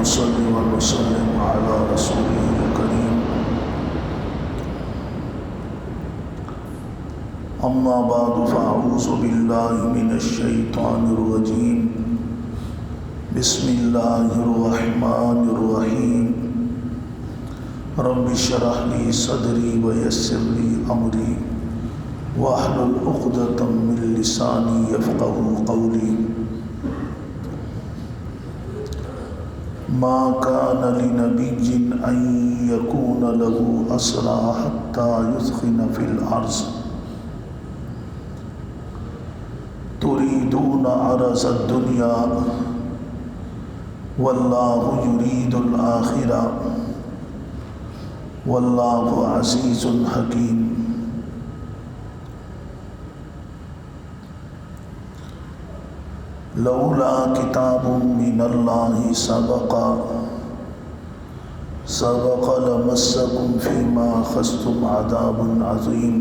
ونصلي ونسلم على رسوله الكريم أما بعد فأعوذ بالله من الشيطان الرجيم بسم الله الرحمن الرحيم رب اشرح لي صدري ويسر لي أمري واحلل عقدة من لساني يفقهوا قولي ما كان لنبي أن يكون له أسرى حتى يثخن في الأرض تريدون عرض الدنيا والله يريد الآخرة والله عزيز حكيم لولا كتاب من الله سبق لمسكم فيما أخذتم عذاب عظيم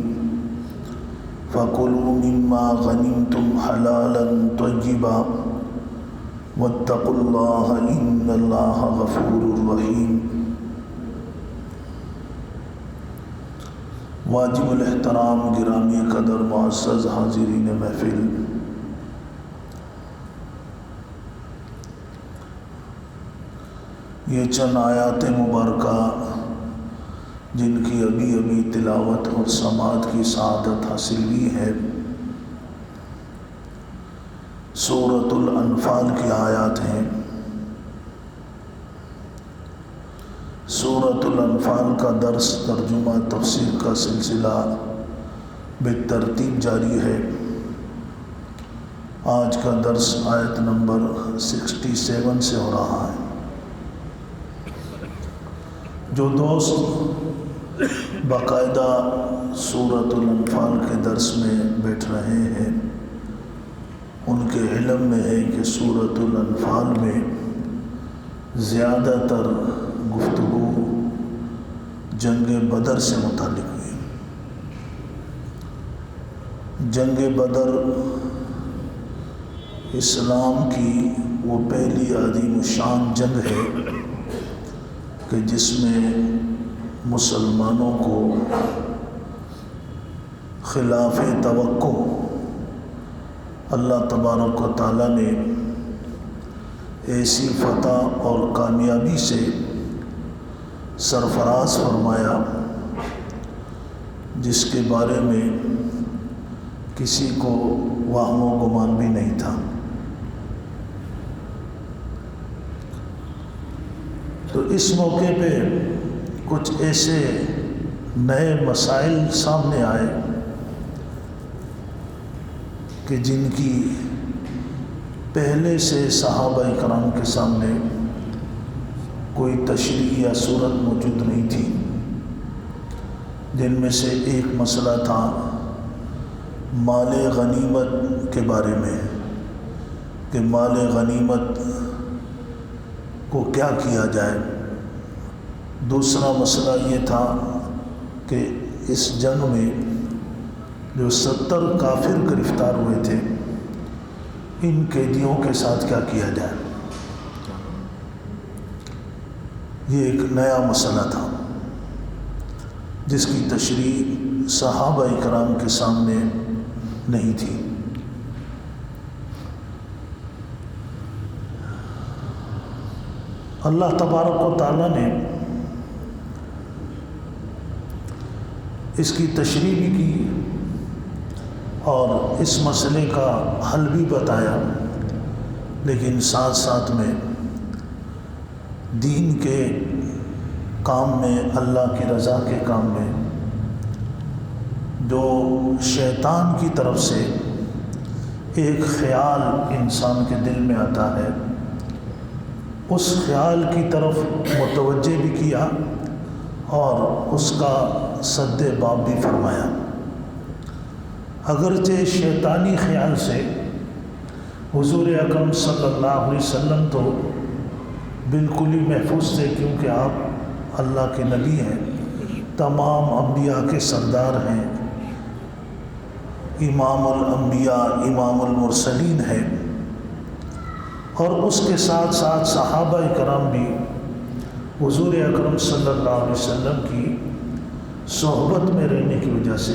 فكلوا مما غنمتم حلالا طيبا واتقوا الله إن الله غفور رحيم. واجب الاحترام گرامی قدر معزز حاضرین محفل، یہ چند آیات مبارکہ جن کی ابھی تلاوت اور سماعت کی سعادت حاصل ہوئی ہے، سورۃ الانفال کی آیات ہیں۔ سورۃ الانفال کا درس ترجمہ تفسیر کا سلسلہ بالترتیب جاری ہے۔ آج کا درس آیت نمبر 67 سے ہو رہا ہے۔ جو دوست باقاعدہ سورۃ الانفال کے درس میں بیٹھ رہے ہیں ان کے علم میں ہے کہ سورۃ الانفال میں زیادہ تر گفتگو جنگ بدر سے متعلق ہوئی۔ جنگ بدر اسلام کی وہ پہلی عظیم الشان جنگ ہے کہ جس میں مسلمانوں کو خلاف توقع اللہ تبارک و تعالیٰ نے ایسی فتح اور کامیابی سے سرفراز فرمایا جس کے بارے میں کسی کو وہم و گمان بھی نہیں تھا۔ تو اس موقع پہ کچھ ایسے نئے مسائل سامنے آئے کہ جن کی پہلے سے صحابہ کرام کے سامنے کوئی تشریح یا صورت موجود نہیں تھی، جن میں سے ایک مسئلہ تھا مال غنیمت کے بارے میں کہ مال غنیمت کو کیا کیا جائے۔ دوسرا مسئلہ یہ تھا کہ اس جنگ میں جو 70 کافر گرفتار ہوئے تھے ان قیدیوں کے ساتھ کیا کیا جائے۔ یہ ایک نیا مسئلہ تھا جس کی تشریح صحابہ کرام کے سامنے نہیں تھی۔ اللہ تبارک و تعالیٰ نے اس کی تشریح بھی کی اور اس مسئلے کا حل بھی بتایا، لیکن ساتھ ساتھ میں دین کے کام میں، اللہ کی رضا کے کام میں جو شیطان کی طرف سے ایک خیال انسان کے دل میں آتا ہے اس خیال کی طرف متوجہ بھی کیا اور اس کا سد باب بھی فرمایا۔ اگرچہ شیطانی خیال سے حضور اکرم صلی اللہ علیہ وسلم تو بالکل ہی محفوظ تھے، کیونکہ آپ اللہ کے نبی ہیں، تمام انبیاء کے سردار ہیں، امام الانبیاء امام المرسلین ہیں، اور اس کے ساتھ ساتھ صحابہ کرام بھی حضور اکرم صلی اللہ علیہ وسلم کی صحبت میں رہنے کی وجہ سے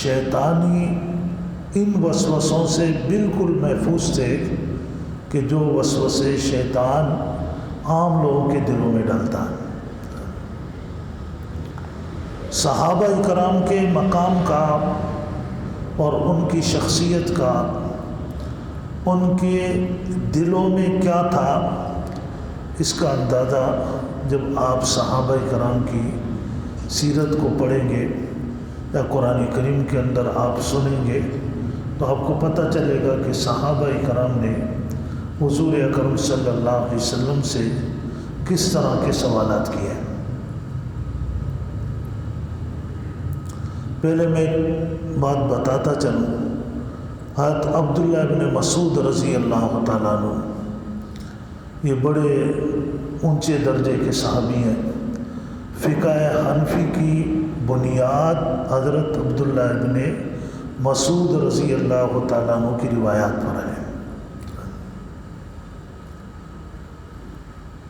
شیطانی ان وسوسوں سے بالکل محفوظ تھے کہ جو وسوسے شیطان عام لوگوں کے دلوں میں ڈالتا ہے۔ صحابہ کرام کے مقام کا اور ان کی شخصیت کا، ان کے دلوں میں کیا تھا، اس کا اندازہ جب آپ صحابہ کرام کی سیرت کو پڑھیں گے یا قرآن کریم کے اندر آپ سنیں گے تو آپ کو پتہ چلے گا کہ صحابہ کرام نے حضور اکرم صلی اللہ علیہ وسلم سے کس طرح کے سوالات کیے۔ پہلے میں بات بتاتا چلوں، حضرت عبداللہ ابن مسعود رضی اللہ تعالیٰ عنہ یہ بڑے اونچے درجے کے صحابی ہیں۔ فقہ حنفی کی بنیاد حضرت عبداللہ ابن مسعود رضی اللہ تعالیٰ عنہ کی روایات پر ہے۔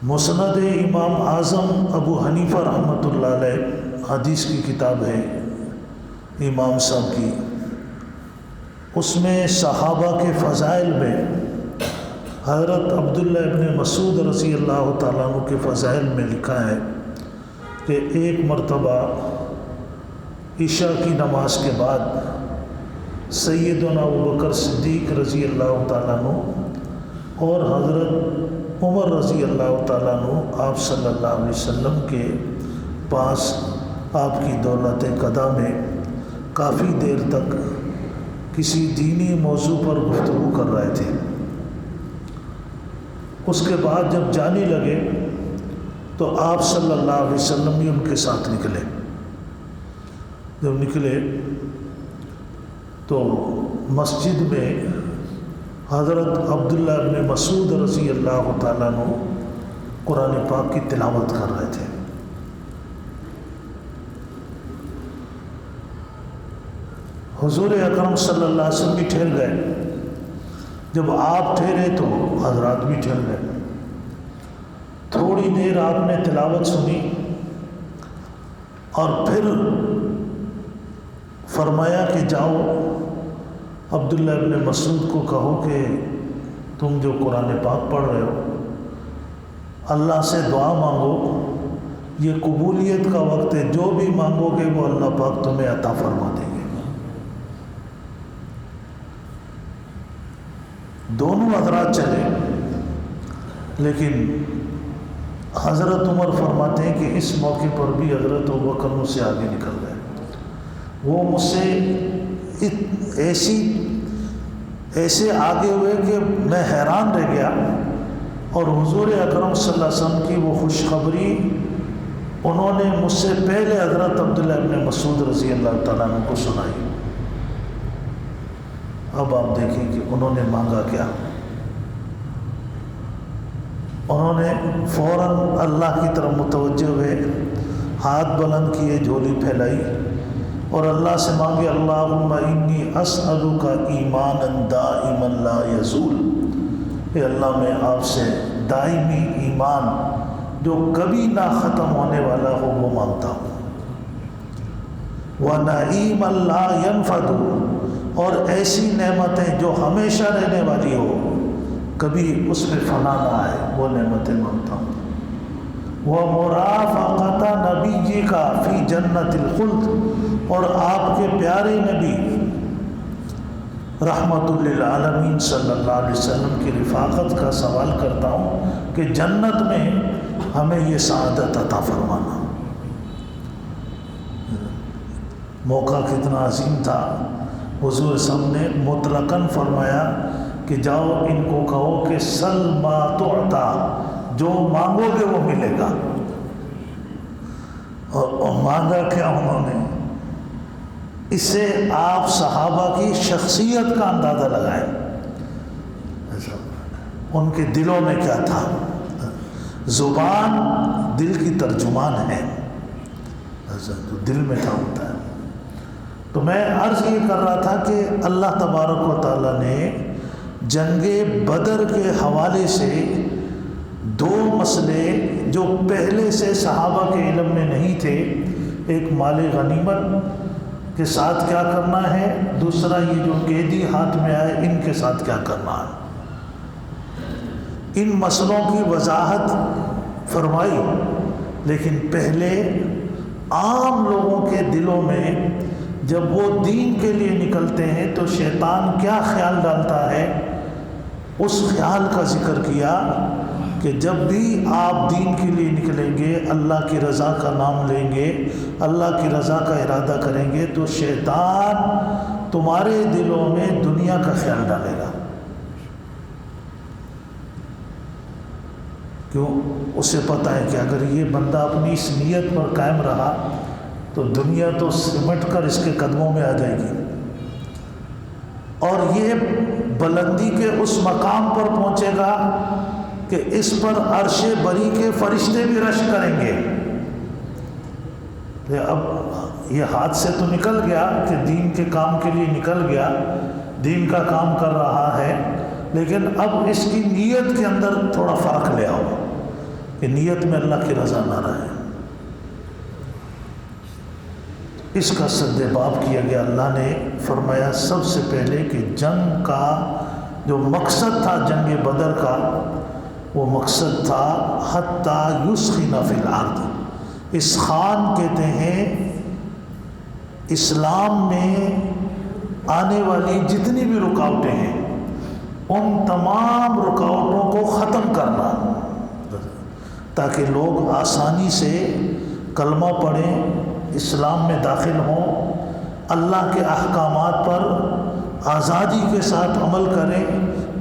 مسند امام اعظم ابو حنیفہ رحمۃ اللہ علیہ حدیث کی کتاب ہے امام صاحب کی، اس میں صحابہ کے فضائل میں حضرت عبداللہ ابن مسعود رضی اللہ تعالیٰ عنہ کے فضائل میں لکھا ہے کہ ایک مرتبہ عشاء کی نماز کے بعد سیدنا ابوبکر صدیق رضی اللہ تعالیٰ عنہ اور حضرت عمر رضی اللہ تعالیٰ عنہ آپ صلی اللہ علیہ وسلم کے پاس آپ کی دولت قدا میں کافی دیر تک کسی دینی موضوع پر گفتگو کر رہے تھے۔ اس کے بعد جب جانے لگے تو آپ صلی اللہ علیہ وسلم بھی ان کے ساتھ نکلے۔ جب نکلے تو مسجد میں حضرت عبداللہ ابن مسعود رضی اللہ تعالیٰ عنہ قرآن پاک کی تلاوت کر رہے تھے۔ حضور اکرم صلی اللہ علیہ وسلم بھی ٹھہر گئے۔ جب آپ ٹھہرے تو حضرات بھی ٹھہر گئے۔ تھوڑی دیر آپ نے تلاوت سنی اور پھر فرمایا کہ جاؤ عبداللہ ابن مسعود کو کہو کہ تم جو قرآن پاک پڑھ رہے ہو اللہ سے دعا مانگو، یہ قبولیت کا وقت ہے، جو بھی مانگو گے وہ اللہ پاک تمہیں عطا فرما دیں گے۔ دونوں حضرات چلے، لیکن حضرت عمر فرماتے ہیں کہ اس موقع پر بھی حضرت ابوبکر مجھ سے آگے نکل گئے۔ وہ مجھ سے ایسے آگے ہوئے کہ میں حیران رہ گیا، اور حضور اکرم صلی اللہ علیہ وسلم کی وہ خوشخبری انہوں نے مجھ سے پہلے حضرت عبداللہ ابن مسعود رضی اللہ تعالیٰ عنہ کو سنائی۔ اب آپ دیکھیں کہ انہوں نے مانگا کیا۔ انہوں نے فوراً اللہ کی طرف متوجہ ہوئے، ہاتھ بلند کیے، جھولی پھیلائی اور اللہ سے مانگے، اللہم انی اسألک ایمانا دائما لا یزول، اے اللہ میں آپ سے دائمی ایمان جو کبھی نہ ختم ہونے والا ہو وہ مانگتا ہوں، وَنَعِيمًا لَا يَنْفَدُ، اور ایسی نعمتیں جو ہمیشہ رہنے والی ہو، کبھی اس میں فنا نہ آئے، وہ نعمتیں مانگتا ہوں، وَمُرَافَقَةَ نَبِيِّكَ فِي جَنَّةِ الْخُلْدِ، اور آپ کے پیارے نبی رحمت للعالمین صلی اللہ علیہ وسلم کی رفاقت کا سوال کرتا ہوں کہ جنت میں ہمیں یہ سعادت عطا فرمانا۔ موقع کتنا عظیم تھا۔ حضور صاحب نے مطلقاً فرمایا کہ جاؤ ان کو کہو کہ سل ما تعطا، جو مانگو گے وہ ملے گا۔ اور مانگا کیا انہوں نے؟ اس سے آپ صحابہ کی شخصیت کا اندازہ لگائیں، ان کے دلوں میں کیا تھا۔ زبان دل کی ترجمان ہے، جو دل میں کیا ہوتا ہے۔ تو میں عرض یہ کر رہا تھا کہ اللہ تبارک و تعالیٰ نے جنگ بدر کے حوالے سے دو مسئلے جو پہلے سے صحابہ کے علم میں نہیں تھے، ایک مال غنیمت کے ساتھ کیا کرنا ہے، دوسرا یہ جو قیدی ہاتھ میں آئے ان کے ساتھ کیا کرنا ہے، ان مسئلوں کی وضاحت فرمائی۔ لیکن پہلے عام لوگوں کے دلوں میں جب وہ دین کے لیے نکلتے ہیں تو شیطان کیا خیال ڈالتا ہے، اس خیال کا ذکر کیا کہ جب بھی آپ دین کے لیے نکلیں گے، اللہ کی رضا کا نام لیں گے، اللہ کی رضا کا ارادہ کریں گے، تو شیطان تمہارے دلوں میں دنیا کا خیال ڈالے گا۔ کیوں؟ اسے پتہ ہے کہ اگر یہ بندہ اپنی اس نیت پر قائم رہا تو دنیا تو سمٹ کر اس کے قدموں میں آ جائے گی، اور یہ بلندی کے اس مقام پر پہنچے گا کہ اس پر عرش بری کے فرشتے بھی رش کریں گے۔ اب یہ ہاتھ سے تو نکل گیا کہ دین کے کام کے لیے نکل گیا، دین کا کام کر رہا ہے، لیکن اب اس کی نیت کے اندر تھوڑا فرق لے آؤ کہ نیت میں اللہ کی رضا نہ رہے۔ اس کا سد باب کیا گیا۔ اللہ نے فرمایا سب سے پہلے کہ جنگ کا جو مقصد تھا، جنگ بدر کا وہ مقصد تھا حتی یسخن فی الارض۔ اسخان کہتے ہیں اسلام میں آنے والی جتنی بھی رکاوٹیں ہیں ان تمام رکاوٹوں کو ختم کرنا، تاکہ لوگ آسانی سے کلمہ پڑھیں، اسلام میں داخل ہوں، اللہ کے احکامات پر آزادی کے ساتھ عمل کریں،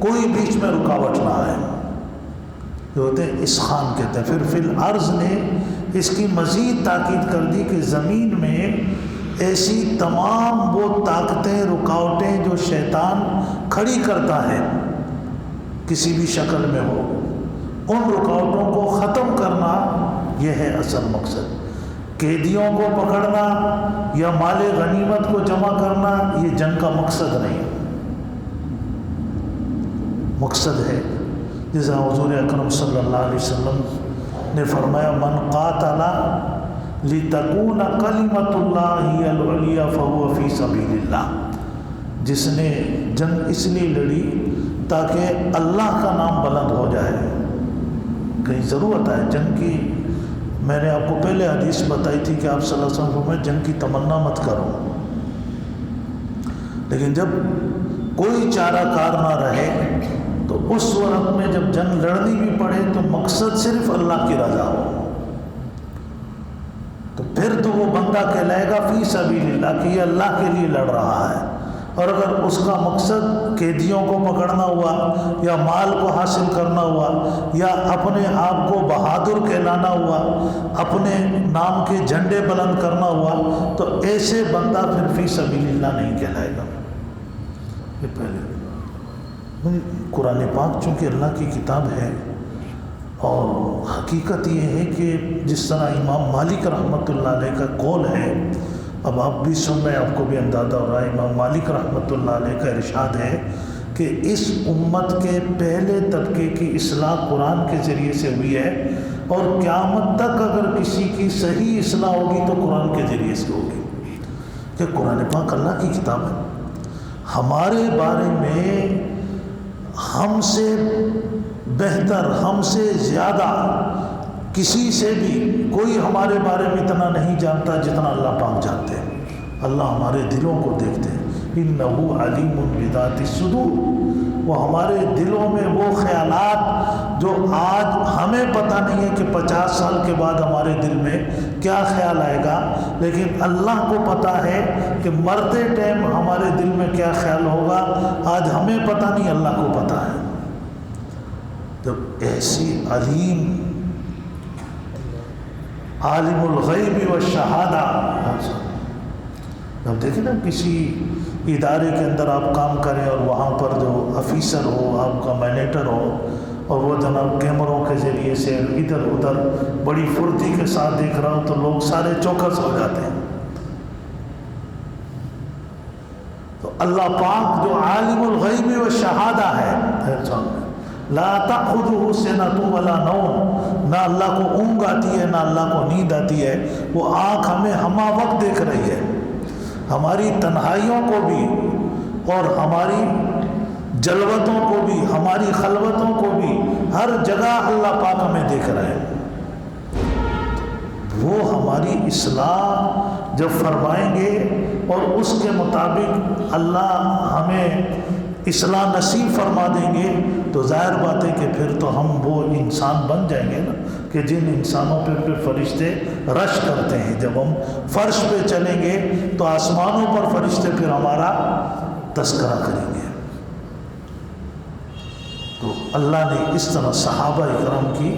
کوئی بیچ میں رکاوٹ نہ آئے، جو ہوتے ہیں اسخان کہتے ہیں۔ پھر فی الارض نے اس کی مزید تاکید کر دی کہ زمین میں ایسی تمام وہ طاقتیں، رکاوٹیں جو شیطان کھڑی کرتا ہے کسی بھی شکل میں ہو، ان رکاوٹوں کو ختم کرنا یہ ہے اصل مقصد۔ قیدیوں کو پکڑنا یا مال غنیمت کو جمع کرنا یہ جنگ کا مقصد نہیں، مقصد ہے جیسا حضور اکرم صلی اللہ علیہ وسلم نے فرمایا من قاتل لتکون کلمۃ اللہ ہی العلیٰ فہو فی سبیل اللہ، جس نے جنگ اس لیے لڑی تاکہ اللہ کا نام بلند ہو جائے۔ کہیں ضرورت ہے جنگ کی، میں نے آپ کو پہلے حدیث بتائی تھی کہ آپ صلی اللہ علیہ وسلم فرمائے جنگ کی تمنا مت کرو، لیکن جب کوئی چارہ کار نہ رہے تو اس وقت میں جب جنگ لڑنی بھی پڑے تو مقصد صرف اللہ کی رضا ہو، تو پھر تو وہ بندہ کہلائے گا فی سبیل اللہ کہ یہ اللہ کے لیے لڑ رہا ہے۔ اور اگر اس کا مقصد قیدیوں کو پکڑنا ہوا یا مال کو حاصل کرنا ہوا یا اپنے آپ کو بہادر کہلانا ہوا، اپنے نام کے جھنڈے بلند کرنا ہوا، تو ایسے بندہ پھر فی سبیل اللہ نہیں کہلائے گا۔ یہ پہلے قرآن پاک چونکہ اللہ کی کتاب ہے، اور حقیقت یہ ہے کہ جس طرح امام مالک رحمۃ اللہ علیہ کا قول ہے، اب آپ بھی سن رہے ہیں، آپ کو بھی اندازہ ہو رہا ہے، امام مالک رحمۃ اللہ علیہ کا ارشاد ہے کہ اس امت کے پہلے طبقے کی اصلاح قرآن کے ذریعے سے ہوئی ہے، اور قیامت تک اگر کسی کی صحیح اصلاح ہوگی تو قرآن کے ذریعے سے ہوگی، کہ قرآن پاک اللہ کی کتاب ہے۔ ہمارے بارے میں ہم سے بہتر، ہم سے زیادہ کسی سے بھی کوئی ہمارے بارے میں اتنا نہیں جانتا جتنا اللہ پاک جانتے ہیں۔ اللہ ہمارے دلوں کو دیکھتے ہیں، انہ علیم بذات الصدور، وہ ہمارے دلوں میں وہ خیالات جو آج ہمیں پتہ نہیں ہے کہ 50 سال کے بعد ہمارے دل میں کیا خیال آئے گا، لیکن اللہ کو پتہ ہے کہ مرتے ٹائم ہمارے دل میں کیا خیال ہوگا، آج ہمیں پتہ نہیں، اللہ کو پتہ ہے۔ جب ایسی علیم عالم الغیب والشہادہ، اب دیکھیں نا کسی ادارے کے اندر آپ کام کریں اور وہاں پر جو آفیسر ہو، آپ کا مینیجر ہو، اور وہ جناب کیمروں کے ذریعے سے ادھر ادھر بڑی پھرتی کے ساتھ دیکھ رہا ہوں تو لوگ سارے چوکس ہو جاتے ہیں۔ تو اللہ پاک جو عالم الغیب و شہادہ ہے، لا تأخذہ سنۃ ولا نوم، نہ اللہ کو اونگ آتی ہے نہ اللہ کو نیند آتی ہے، وہ آنکھ ہمیں ہمہ وقت دیکھ رہی ہے، ہماری تنہائیوں کو بھی اور ہماری جلوتوں کو بھی، ہماری خلوتوں کو بھی، ہر جگہ اللہ پاک ہمیں دیکھ رہے ہیں۔ وہ ہماری اصلاح جب فرمائیں گے اور اس کے مطابق اللہ ہمیں اصلاح نصیب فرما دیں گے تو ظاہر بات ہے کہ پھر تو ہم وہ انسان بن جائیں گے نا کہ جن انسانوں پہ پھر فرشتے رش کرتے ہیں۔ جب ہم فرش پہ چلیں گے تو آسمانوں پر فرشتے پھر ہمارا تذکرہ کریں گے۔ تو اللہ نے اس طرح صحابہ اکرام کی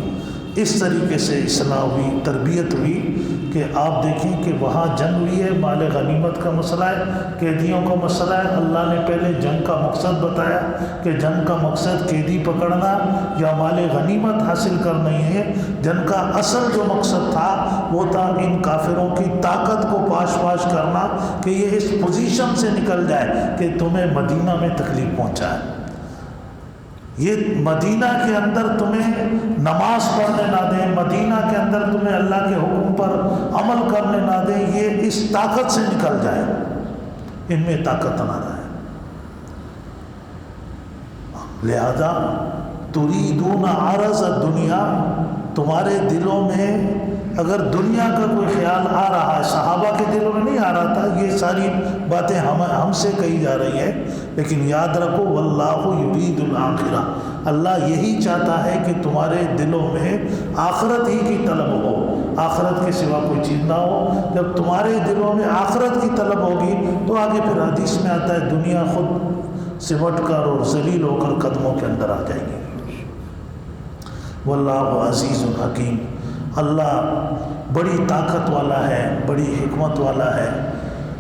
اس طریقے سے اصلاح ہوئی، تربیت ہوئی کہ آپ دیکھیں کہ وہاں جنگ ہوئی ہے، مال غنیمت کا مسئلہ ہے، قیدیوں کا مسئلہ ہے۔ اللہ نے پہلے جنگ کا مقصد بتایا کہ جنگ کا مقصد قیدی پکڑنا یا مال غنیمت حاصل کرنا ہی ہے۔ جنگ کا اصل جو مقصد تھا وہ تھا ان کافروں کی طاقت کو پاش پاش کرنا کہ یہ اس پوزیشن سے نکل جائے کہ تمہیں مدینہ میں تکلیف پہنچائے، یہ مدینہ کے اندر تمہیں نماز پڑھنے نہ دیں، مدینہ کے اندر تمہیں اللہ کے حکم پر عمل کرنے نہ دیں، یہ اس طاقت سے نکل جائے، ان میں طاقت نہ رہے۔ لہذا تریدون عرض الدنیا، تمہارے دلوں میں اگر دنیا کا کوئی خیال آ رہا ہے، صحابہ کے دلوں میں نہیں آ رہا تھا، یہ ساری باتیں ہم سے کہی جا رہی ہیں، لیکن یاد رکھو واللہ یرید الآخرہ، اللہ یہی چاہتا ہے کہ تمہارے دلوں میں آخرت ہی کی طلب ہو، آخرت کے سوا کوئی چیز نہ ہو۔ جب تمہارے دلوں میں آخرت کی طلب ہوگی تو آگے پھر حدیث میں آتا ہے دنیا خود سمٹ کر اور ذلیل ہو کر قدموں کے اندر آ جائے گی۔ واللہ عزیز الحکیم، اللہ بڑی طاقت والا ہے، بڑی حکمت والا ہے۔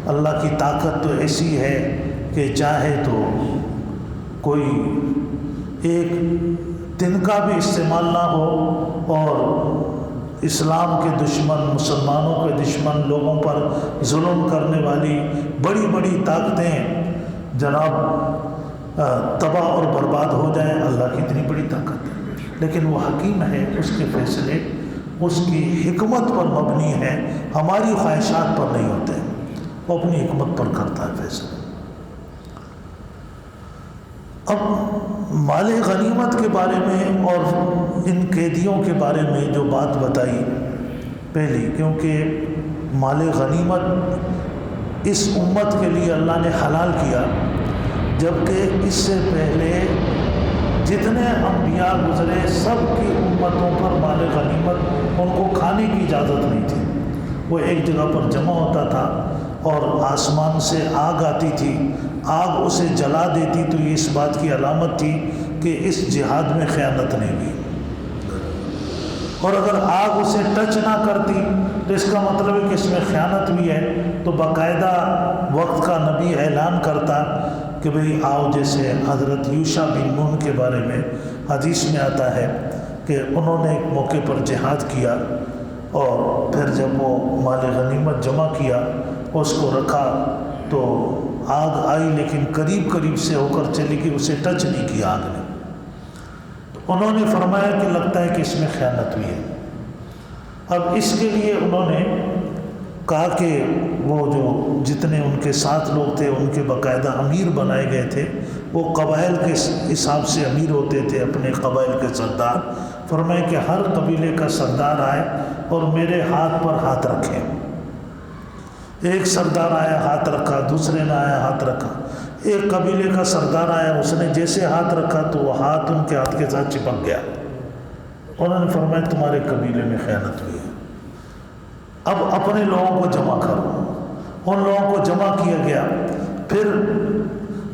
اللہ کی طاقت تو ایسی ہے کہ چاہے تو کوئی ایک تنکا بھی استعمال نہ ہو اور اسلام کے دشمن، مسلمانوں کے دشمن، لوگوں پر ظلم کرنے والی بڑی بڑی طاقتیں جناب تباہ اور برباد ہو جائیں، اللہ کی اتنی بڑی طاقت ہے۔ لیکن وہ حکیم ہے، اس کے فیصلے اس کی حکمت پر مبنی ہے، ہماری خواہشات پر نہیں ہوتے، وہ اپنی حکمت پر کرتا ہے فیصلے۔ اب مال غنیمت کے بارے میں اور ان قیدیوں کے بارے میں جو بات بتائی پہلی، کیونکہ مال غنیمت اس امت کے لیے اللہ نے حلال کیا، جبکہ اس سے پہلے جتنے انبیاء گزرے سب کی امتوں پر مال غنیمت ان کو کھانے کی اجازت نہیں تھی۔ وہ ایک جگہ پر جمع ہوتا تھا اور آسمان سے آگ آتی تھی، آگ اسے جلا دیتی تو یہ اس بات کی علامت تھی کہ اس جہاد میں خیانت نہیں ہوئی، اور اگر آگ اسے ٹچ نہ کرتی تو اس کا مطلب ہے کہ اس میں خیانت ہوئی ہے، تو باقاعدہ وقت کا نبی اعلان کرتا کہ بھئی آؤ، جیسے حضرت یوشع بن نون کے بارے میں حدیث میں آتا ہے کہ انہوں نے ایک موقع پر جہاد کیا اور پھر جب وہ مال غنیمت جمع کیا اس کو رکھا تو آگ آئی لیکن قریب قریب سے ہو کر چلی گئی، اسے ٹچ نہیں کیا آگ نے۔ تو انہوں نے فرمایا کہ لگتا ہے کہ اس میں خیانت ہوئی ہے۔ اب اس کے لیے انہوں نے کہا کہ وہ جو جتنے ان کے ساتھ لوگ تھے ان کے باقاعدہ امیر بنائے گئے تھے، وہ قبائل کے حساب سے امیر ہوتے تھے، اپنے قبائل کے سردار۔ فرمائے کہ ہر قبیلے کا سردار آئے اور میرے ہاتھ پر ہاتھ رکھے۔ ایک سردار آیا ہاتھ رکھا، دوسرے نے آیا ہاتھ رکھا، ایک قبیلے کا سردار آیا، اس نے جیسے ہاتھ رکھا تو وہ ہاتھ ان کے ہاتھ کے ساتھ چپک گیا۔ انہوں نے فرمایا تمہارے قبیلے میں خیانت ہوئی ہے، اب اپنے لوگوں کو جمع کرو۔ ان لوگوں کو جمع کیا گیا۔ پھر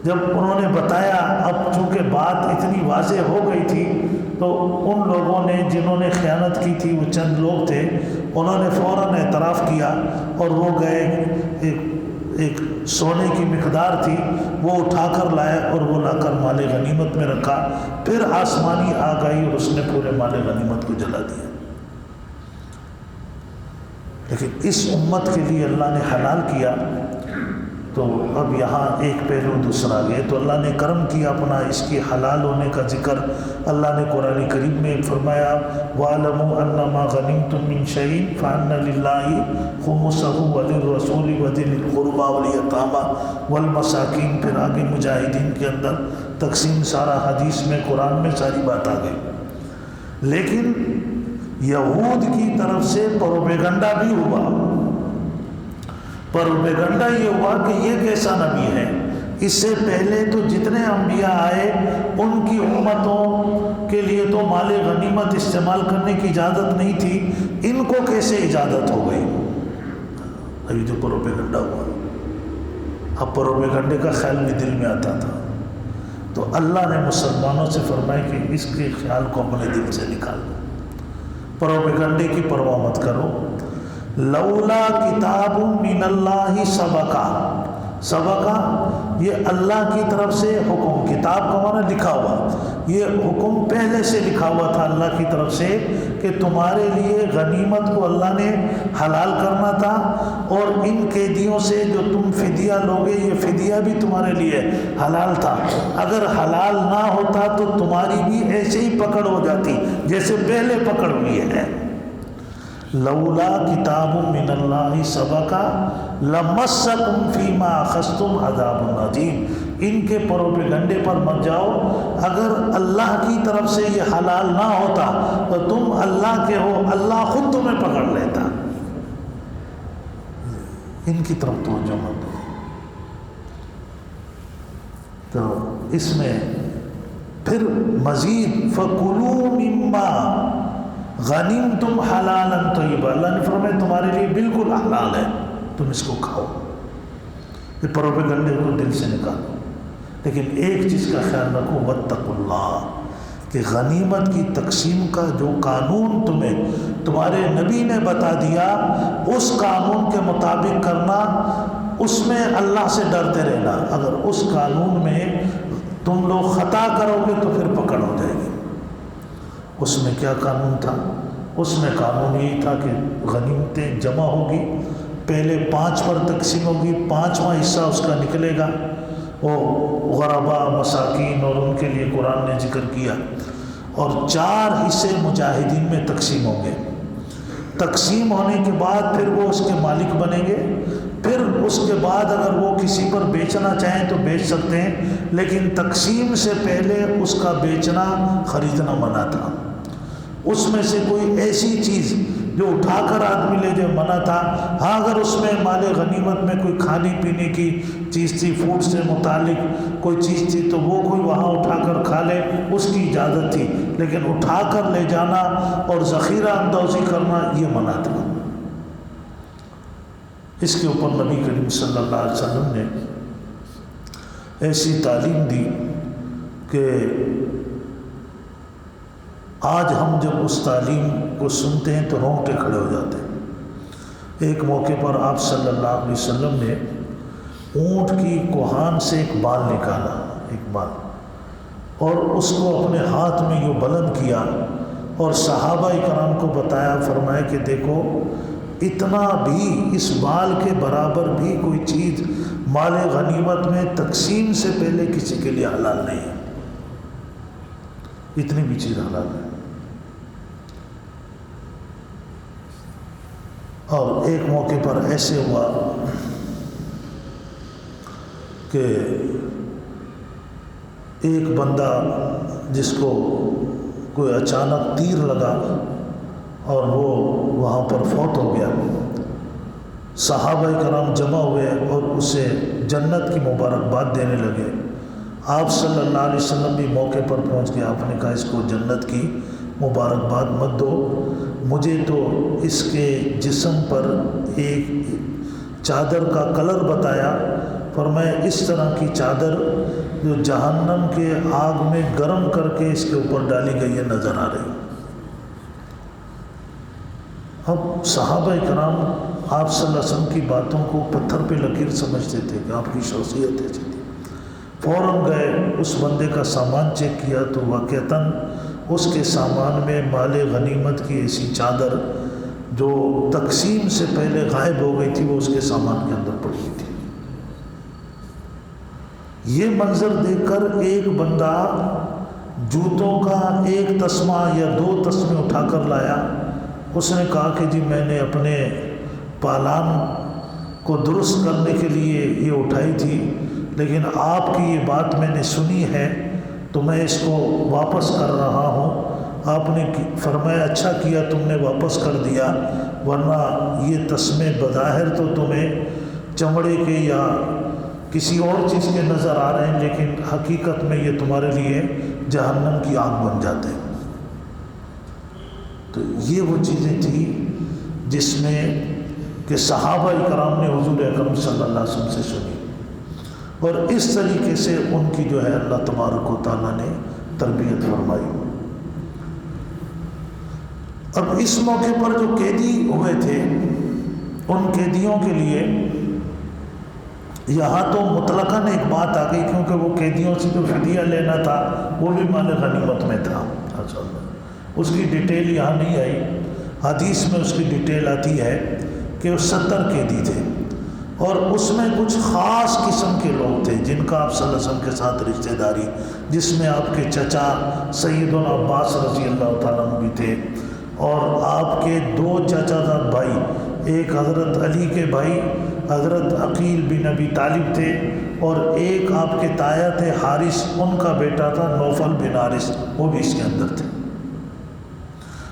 جب انہوں نے بتایا، اب چونکہ بات اتنی واضح ہو گئی تھی تو ان لوگوں نے جنہوں نے خیانت کی تھی، وہ چند لوگ تھے، انہوں نے فوراً اعتراف کیا اور وہ گئے، ایک سونے کی مقدار تھی وہ اٹھا کر لائے اور وہ لا کر مال غنیمت میں رکھا۔ پھر آسمانی آگ آئی اور اس نے پورے مال غنیمت کو جلا دیا۔ لیکن اس امت کے لیے اللہ نے حلال کیا تو اب یہاں ایک پہلو دوسرا گئے تو اللہ نے کرم کیا اپنا اس کی حلال ہونے کا ذکر اللہ نے قرآن کریم میں فرمایا وَاعْلَمُوا أَنَّمَا غَنِمْتُم مِّن شَيْءٍ فَأَنَّ لِلَّهِ خُمُسَهُ وَلِلرَّسُولِ وَذِي الْقُرْبَى وَالْيَتَامَى وَالْمَسَاكِينِ، پھر آگے مجاہدین کے اندر تقسیم سارا حدیث میں قرآن میں ساری بات آ گئی۔ لیکن یہود کی طرف سے پروپیگنڈا بھی ہوا، پروپیگنڈا یہ ہوا کہ یہ کیسا نبی ہے، اس سے پہلے تو جتنے انبیاء آئے ان کی امتوں کے لیے تو مال غنیمت استعمال کرنے کی اجازت نہیں تھی، ان کو کیسے اجازت ہو گئی؟ ابھی جو پروپیگنڈا ہوا، اب پروپیگنڈے کا خیال بھی دل میں آتا تھا، تو اللہ نے مسلمانوں سے فرمایا کہ اس کے خیال کو اپنے دل سے نکال دو، پروپیگنڈے کی پرواہ مت کرو۔ لولا کتاب من اللہ سبقہ یہ اللہ کی طرف سے حکم، کتاب کا معنی لکھا ہوا، یہ حکم پہلے سے لکھا ہوا تھا اللہ کی طرف سے کہ تمہارے لیے غنیمت کو اللہ نے حلال کرنا تھا، اور ان قیدیوں سے جو تم فدیہ لوگے یہ فدیہ بھی تمہارے لیے حلال تھا، اگر حلال نہ ہوتا تو تمہاری بھی ایسے ہی پکڑ ہو جاتی جیسے پہلے پکڑ ہوئی ہے۔ لولا کتاب من اللہ سبقہ لمسکم فیما اخذتم عذاب عظیم، ان کے پروپیگنڈے پر مت جاؤ، اگر اللہ کی طرف سے یہ حلال نہ ہوتا تو تم اللہ کے ہو، اللہ خود تمہیں پکڑ لیتا، ان کی طرف توجہ مت دو۔ تو اس میں پھر مزید فَكُلُوا مِمَّا غنیمتم حلالا طیبا، اللہ نے فرمایا تمہارے لیے بالکل حلال ہے، تم اس کو کھاؤ، یہ پروپیگنڈے کو دل سے نکالو، لیکن ایک چیز کا خیال رکھو واتقوا اللہ، کہ غنیمت کی تقسیم کا جو قانون تمہیں تمہارے نبی نے بتا دیا اس قانون کے مطابق کرنا، اس میں اللہ سے ڈرتے رہنا، اگر اس قانون میں تم لوگ خطا کرو گے تو پھر پکڑ ہو جائے گی۔ اس میں کیا قانون تھا؟ اس میں قانون یہی تھا کہ غنیمتیں جمع ہوگی، پہلے 5 پر تقسیم ہوگی، 5واں حصہ اس کا نکلے گا، وہ غربا مساکین اور ان کے لیے قرآن نے ذکر کیا، اور 4 حصے مجاہدین میں تقسیم ہوں گے، تقسیم ہونے کے بعد پھر وہ اس کے مالک بنیں گے، پھر اس کے بعد اگر وہ کسی پر بیچنا چاہیں تو بیچ سکتے ہیں، لیکن تقسیم سے پہلے اس کا بیچنا خریدنا منع تھا۔ اس میں سے کوئی ایسی چیز جو اٹھا کر آدمی لے جائے منع تھا، ہاں اگر اس میں مال غنیمت میں کوئی کھانے پینے کی چیز تھی، فوڈ سے متعلق کوئی چیز تھی تو وہ کوئی وہاں اٹھا کر کھا لے، اس کی اجازت تھی، لیکن اٹھا کر لے جانا اور ذخیرہ اندوزی کرنا یہ منع تھا۔ اس کے اوپر نبی کریم صلی اللہ علیہ وسلم نے ایسی تعلیم دی کہ آج ہم جب اس تعلیم کو سنتے ہیں تو رونگٹے کھڑے ہو جاتے ہیں۔ ایک موقع پر آپ صلی اللہ علیہ وسلم نے اونٹ کی کوہان سے ایک بال نکالا، ایک بال، اور اس کو اپنے ہاتھ میں یوں بلند کیا اور صحابہ کرام کو بتایا، فرمایا کہ دیکھو اتنا بھی اس بال کے برابر بھی کوئی چیز مال غنیمت میں تقسیم سے پہلے کسی کے لیے حلال نہیں ہے، اتنی بھی چیز حلال ہے۔ اور ایک موقع پر ایسے ہوا کہ ایک بندہ جس کو کوئی اچانک تیر لگا اور وہ وہاں پر فوت ہو گیا، صحابہ کرام جمع ہوئے اور اسے جنت کی مبارکباد دینے لگے۔ آپ صلی اللہ علیہ وسلم بھی موقع پر پہنچ گئے، آپ نے کہا اس کو جنت کی مبارکباد مت دو، مجھے تو اس کے جسم پر ایک چادر کا کلر بتایا، فرمایا اس طرح کی چادر جو جہنم کے آگ میں گرم کر کے اس کے اوپر ڈالی گئی ہے نظر آ رہی۔ اب صحابہ کرام آپ صلی اللہ علیہ وسلم کی باتوں کو پتھر پہ لکیر سمجھتے تھے کہ آپ کی شخصیت ایسی تھی، فوراً گئے اس بندے کا سامان چیک کیا تو واقعتاً اس کے سامان میں مال غنیمت کی ایسی چادر جو تقسیم سے پہلے غائب ہو گئی تھی وہ اس کے سامان کے اندر پڑی تھی۔ یہ منظر دیکھ کر ایک بندہ جوتوں کا ایک تسمہ یا 2 تسمے اٹھا کر لایا. اس نے کہا کہ جی میں نے اپنے پالان کو درست کرنے کے لیے یہ اٹھائی تھی، لیکن آپ کی یہ بات میں نے سنی ہے تو میں اس کو واپس کر رہا ہوں. آپ نے فرمایا اچھا کیا تم نے واپس کر دیا، ورنہ یہ تسمے بظاہر تو تمہیں چمڑے کے یا کسی اور چیز کے نظر آ رہے ہیں، لیکن حقیقت میں یہ تمہارے لیے جہنم کی آگ بن جاتے ہیں. تو یہ وہ چیزیں تھیں جس میں کہ صحابہ کرام نے حضور اکرم صلی اللہ علیہ وسلم سے سنی، اور اس طریقے سے ان کی جو ہے اللہ تبارک و تعالیٰ نے تربیت فرمائی. اب اس موقع پر جو قیدی ہوئے تھے ان قیدیوں کے لیے یہاں تو مطلقاً ایک بات آ گئی، کیونکہ وہ قیدیوں سے جو فدیہ لینا تھا وہ بھی مال غنیمت میں تھا. اس کی ڈیٹیل یہاں نہیں آئی، حدیث میں اس کی ڈیٹیل آتی ہے کہ وہ 70 قیدی تھے، اور اس میں کچھ خاص قسم کے لوگ تھے جن کا آپ صلی اللہ علیہ وسلم کے ساتھ رشتہ داری، جس میں آپ کے چچا سیدنا عباس رضی اللہ تعالیٰ عنہ بھی تھے، اور آپ کے 2 چچا زاد بھائی، ایک حضرت علی کے بھائی حضرت عقیل بن ابی طالب تھے، اور ایک آپ کے تایا تھے حارث، ان کا بیٹا تھا نوفل بن حارث، وہ بھی اس کے اندر تھے،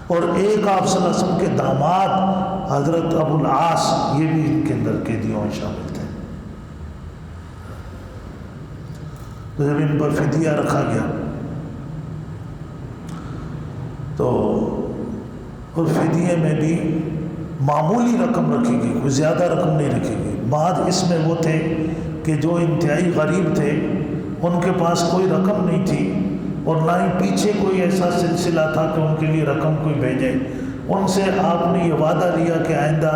اور ایک آپ صلی اللہ علیہ وسلم کے داماد حضرت ابو العاص، یہ بھی ان کے اندر قیدیوں میں شامل تھے. تو جب ان پر فدیہ رکھا گیا تو اور فدیے میں بھی معمولی رقم رکھی گئی، کوئی زیادہ رقم نہیں رکھی گئی. بعد اس میں وہ تھے کہ جو انتہائی غریب تھے، ان کے پاس کوئی رقم نہیں تھی، اور نہ ہی پیچھے کوئی ایسا سلسلہ تھا کہ ان کے لیے رقم کوئی بھیجے. ان سے آپ نے یہ وعدہ لیا کہ آئندہ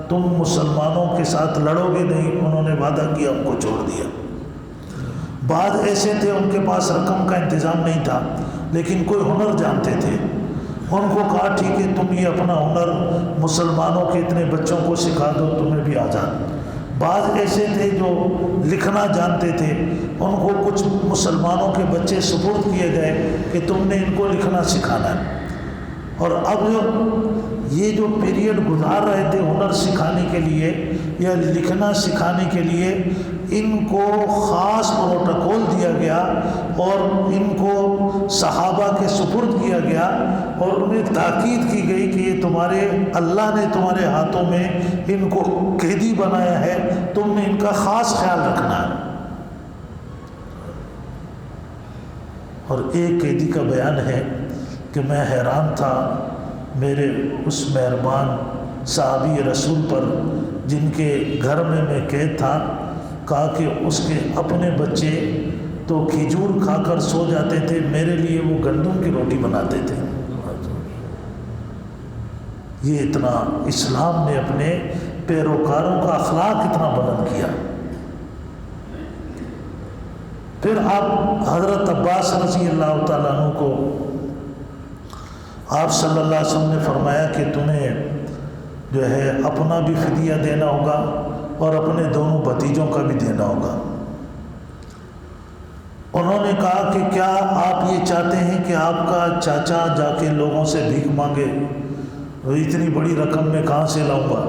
تم مسلمانوں کے ساتھ لڑو گے نہیں، انہوں نے وعدہ کیا، ان کو چھوڑ دیا. بعض ایسے تھے ان کے پاس رقم کا انتظام نہیں تھا لیکن کوئی ہنر جانتے تھے، ان کو کہا ٹھیک ہے تم یہ اپنا ہنر مسلمانوں کے اتنے بچوں کو سکھا دو، تمہیں بھی آزاد. بعض ایسے تھے جو لکھنا جانتے تھے، ان کو کچھ مسلمانوں کے بچے سپرد کیے گئے کہ تم نے ان کو لکھنا سکھانا ہے. اور اب یہ جو پیریڈ گزار رہے تھے ہنر سکھانے کے لیے یا لکھنا سکھانے کے لیے، ان کو خاص پروٹوکول دیا گیا اور ان کو صحابہ کے سپرد کیا گیا، اور انہیں تاکید کی گئی کہ یہ تمہارے اللہ نے تمہارے ہاتھوں میں ان کو قیدی بنایا ہے، تم نے ان کا خاص خیال رکھنا ہے. اور ایک قیدی کا بیان ہے کہ میں حیران تھا میرے اس مہربان صحابی رسول پر جن کے گھر میں قید تھا. کہا کہ اس کے اپنے بچے تو کھجور کھا کر سو جاتے تھے، میرے لیے وہ گندم کی روٹی بناتے تھے. یہ اتنا اسلام نے اپنے پیروکاروں کا اخلاق اتنا بلند کیا. پھر آپ حضرت عباس رضی اللہ تعالیٰ عنہ کو آپ صلی اللہ علیہ وسلم نے فرمایا کہ تمہیں جو ہے اپنا بھی فدیہ دینا ہوگا اور اپنے دونوں بھتیجوں کا بھی دینا ہوگا. انہوں نے کہا کہ کیا آپ یہ چاہتے ہیں کہ آپ کا چاچا جا کے لوگوں سے بھیک مانگے؟ اتنی بڑی رقم میں کہاں سے لاؤں گا؟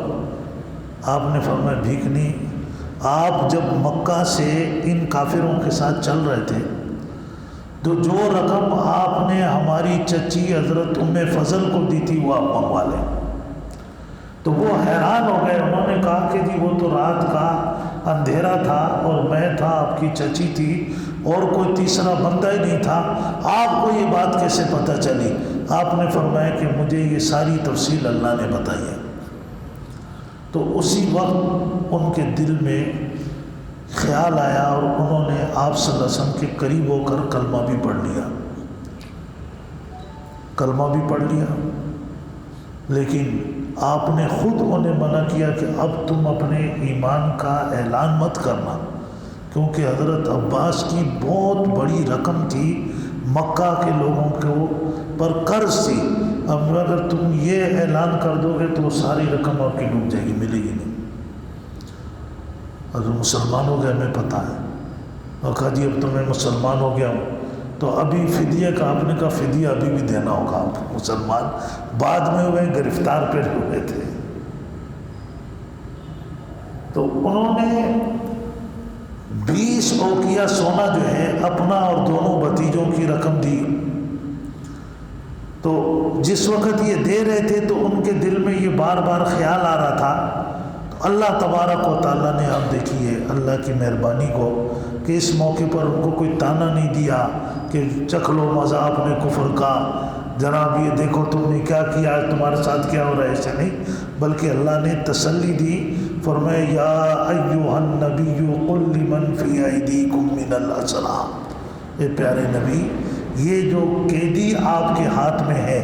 آپ نے فرمایا بھیک نہیں. آپ جب مکہ سے ان کافروں کے ساتھ چل رہے تھے تو جو رقم آپ نے ہماری چچی حضرت ام فضل کو دی تھی وہ آپ منگوا لیں. تو وہ حیران ہو گئے. انہوں نے کہا کہ جی وہ تو رات کا اندھیرا تھا اور میں تھا، آپ کی چچی تھی اور کوئی تیسرا بندہ ہی نہیں تھا، آپ کو یہ بات کیسے پتہ چلی؟ آپ نے فرمایا کہ مجھے یہ ساری تفصیل اللہ نے بتائی ہے. تو اسی وقت ان کے دل میں خیال آیا اور انہوں نے آپ صلی اللہ علیہ وسلم کے قریب ہو کر کلمہ بھی پڑھ لیا. کلمہ بھی پڑھ لیا، لیکن آپ نے خود انہیں منع کیا کہ اب تم اپنے ایمان کا اعلان مت کرنا، کیونکہ حضرت عباس کی بہت بڑی رقم تھی، مکہ کے لوگوں کو پر قرض تھی. اب اگر تم یہ اعلان کر دو گے تو ساری رقم آپ کی ڈوب جائے گی، ملے گی نہیں. اگر مسلمان ہو گئے ہمیں پتہ ہے، اور کہا جی اب تو میں مسلمان ہو گیا ہوں، تو ابھی فدیہ کا آپ نے کہا فدیہ ابھی بھی دینا ہوگا، آپ مسلمان بعد میں ہوئے، گرفتار پہ ہوئے تھے۔ تو انہوں نے 20 اوقیہ سونا جو ہے اپنا اور دونوں بھتیجوں کی رقم دی۔ تو جس وقت یہ دے رہے تھے تو ان کے دل میں یہ بار بار خیال آ رہا تھا، تو اللہ تبارک و تعالیٰ نے، آپ دیکھیے اللہ کی مہربانی کو، کہ اس موقع پر ان کو کوئی تانا نہیں دیا کہ چکھ لو مزہ اپنے کفر کا، جناب یہ دیکھو تم نے کیا کیا، تمہارے ساتھ کیا ہو رہا ہے، ایسے نہیں، بلکہ اللہ نے تسلی دی، فرمایا یا ایھا النبی قل لمن فی ایدیکم من الاسری، اے پیارے نبی یہ جو قیدی آپ کے ہاتھ میں ہے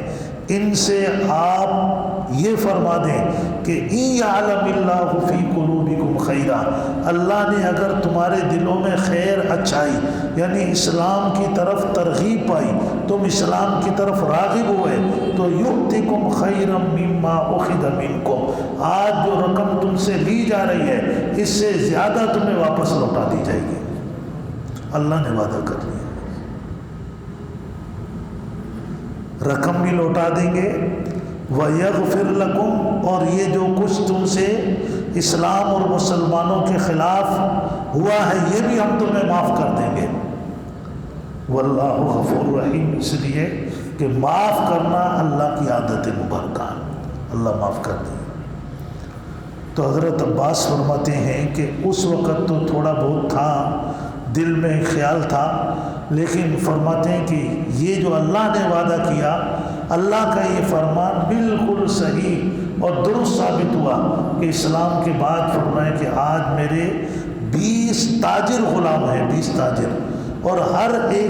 ان سے آپ یہ فرما دیں کہ ان یعلم اللہ فی قلوبکم خیرا، اللہ نے اگر تمہارے دلوں میں خیر، اچھائی، یعنی اسلام کی طرف ترغیب پائی، تم اسلام کی طرف راغب ہوئے، تو یؤتکم خیرا مما اخذ منکم، آج جو رقم تم سے لی جا رہی ہے اس سے زیادہ تمہیں واپس لوٹا دی جائے گی، اللہ نے وعدہ کر لیا، رقم بھی لوٹا دیں گے، وَيَغْفِرْ لَكُمْ، اور یہ جو کچھ تم سے اسلام اور مسلمانوں کے خلاف ہوا ہے یہ بھی ہم تمہیں معاف کر دیں گے، واللہ غفور رحیم، اس لیے کہ معاف کرنا اللہ کی عادت مبارکہ، اللہ معاف کر دیں۔ تو حضرت عباس فرماتے ہیں کہ اس وقت تو تھوڑا بہت تھا، دل میں خیال تھا، لیکن فرماتے ہیں کہ یہ جو اللہ نے وعدہ کیا، اللہ کا یہ فرمان بالکل صحیح اور درست ثابت ہوا کہ اسلام کے بعد فرمائے کہ آج میرے 20 تاجر غلام ہیں، 20 تاجر، اور ہر ایک